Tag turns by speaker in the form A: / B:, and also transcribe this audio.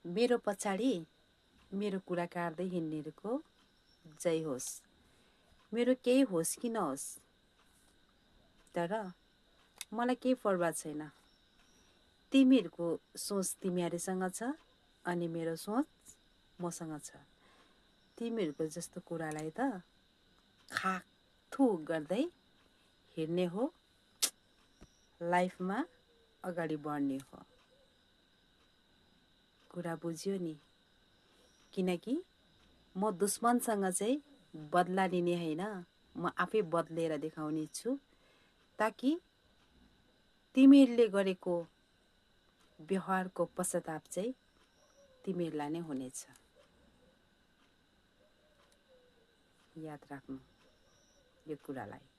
A: मेरो पछाडि मेरो कुरा काट्दै हिँड्नेहरूको जय होस्। मेरो केही होस् कि नहोस्, तर मलाई केही पर्वाह छैन। तिमीहरूको सोच तिमीहरूसँग छ अनि मेरो सोच मसँग छ। तिमीहरूको जस्तो कुरालाई त खाकथु गर्दै हिँड्ने हो, लाइफमा अगाडि बढ्ने हो। कुरा बुझ्यो नि? किनकि म दुश्मनसँग चाहिँ बदला लिने होइन, म आफै बदलेर देखाउने छु, ताकि तिमीहरूले गरेको व्यवहारको पश्चाताप चाहिँ तिमीहरूलाई नै हुनेछ। याद राख्नु यो कुरालाई।